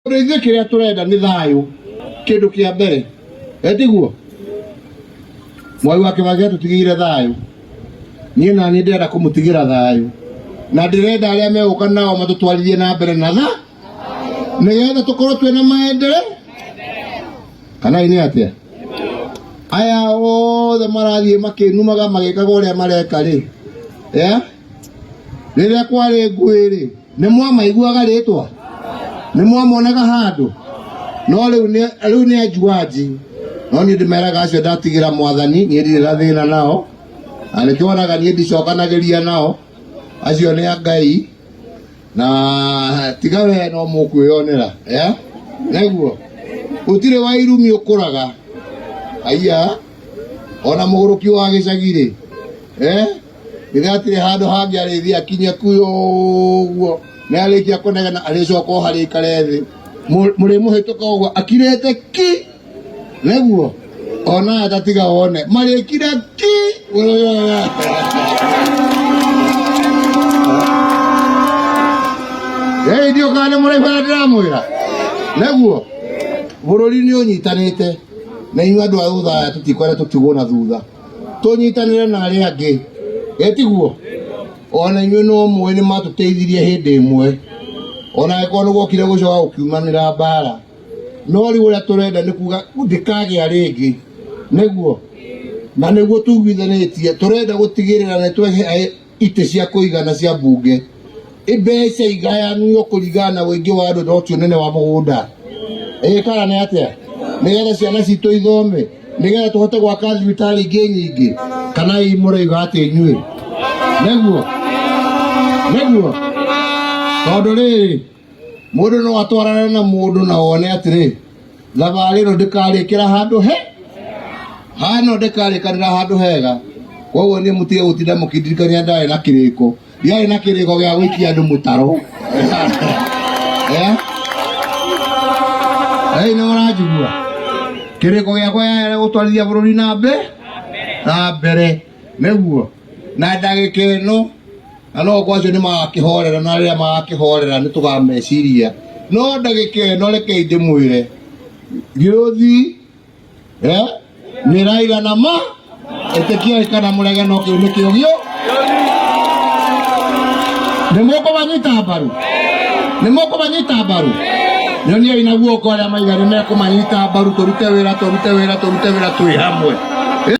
Ithuĩ kĩrĩa tũrenda nĩ thayũ kĩndũ kĩa mbere, etiguo Mwai wa Kĩbakĩ atũtigĩire thayũ, niĩ na niĩ ndĩrenda kũmũtigĩra thayũ, na ndĩrenda arĩa megũka nao matũtwarithie na mbere na tha nĩgetha tũkorwo twĩna maendeleo kana nĩ atĩa. Aya othe marathiĩ makĩnumaga magĩkaga ũrĩa mareka rĩ, rĩrĩa kwarĩ ngũĩ rĩ, nĩ mwamaiguaga rĩtwa, nĩ mwamonaga handũ, no rĩu nĩ ajuaji. No niĩ ndĩmeraga acio ndatigĩra Mwathani, niĩ ndirĩ na thĩna nao, na nĩkĩonaga niĩ ndicokanagĩria nao, acio nĩ a Ngai, na tiga we no mũkwĩyonera, naguo gũtirĩ wa irumi ũkũraga. Aya ona mũgũrũki wa gĩcagi rĩ, gĩgatirĩ handũ hangĩ arĩthiĩ akinye kuo ũguo, nĩ arĩkia kũnegena arĩcoka o harĩ aikare thĩ, mũrĩmũhĩtũka ũguo akirĩte ki, naguo ona atatiga wone marĩkire ki. Ndio kana mũraigua ndĩramwĩra, naguo bũrũri nĩ ũnyitanĩte, na inyuĩ andũ a thutha aya tũtikwenda tũtigwo na thutha, tũnyitanĩre na arĩa angĩ, etiguo ona inyuĩ no mũĩ nĩ matũteithirie hĩndĩ ĩmwe, ona angĩkorwo nĩ gwokire gũcoka gũkiumanĩra mbara, no rĩu ũrĩa tũrenda nĩ kuga ndĩkagĩa rĩngĩ, nĩguo na nĩguo tuiguithanĩtie, tũrenda gũtigĩrĩra nĩ twehe itĩ cia kũigana cia mbunge, mbeca igayanio kũringana na ũingĩ wa andũ no ti ũnene wa mũgũnda, kana nĩ atĩa, nĩgetha ciana citũ ithome, nĩgetha tũhote gwaka thibitarĩ ingĩ nyingĩ, kana mũraiga atĩ inyuĩ, nĩguo tondũ rĩrĩ mũndũ no atwarane na mũndũ na wone atĩrĩ thabarĩ ĩno ndĩkarĩkĩra handũ hano ndĩkarĩkanĩra handũ hega. Koguo niĩ mũtige gũtinda mũkĩndirikania ndarĩ na kĩrĩko, ndiarĩ na kĩrĩko gĩa gũikia andũ mũtaro. Nĩ mũranjigua, kĩrĩko gĩakwa yarĩ gũtwarithia bũrũri na mbere, nĩguo na ndagĩka ĩno, na no kwacio nĩ magakĩhorera, na arĩa magakĩhorera nĩ tũgameciria, no ndagĩka ĩno rekei ndĩmwĩre gĩũthi nĩ raigana ma ĩtĩkiai kana mũregeno kĩu nĩ kĩo nĩ mũkũmanyita mbaru, nyoniai na guoko arĩa maiga nĩ mekũmanyita mbaru, tũrute wĩra twĩ hamwe.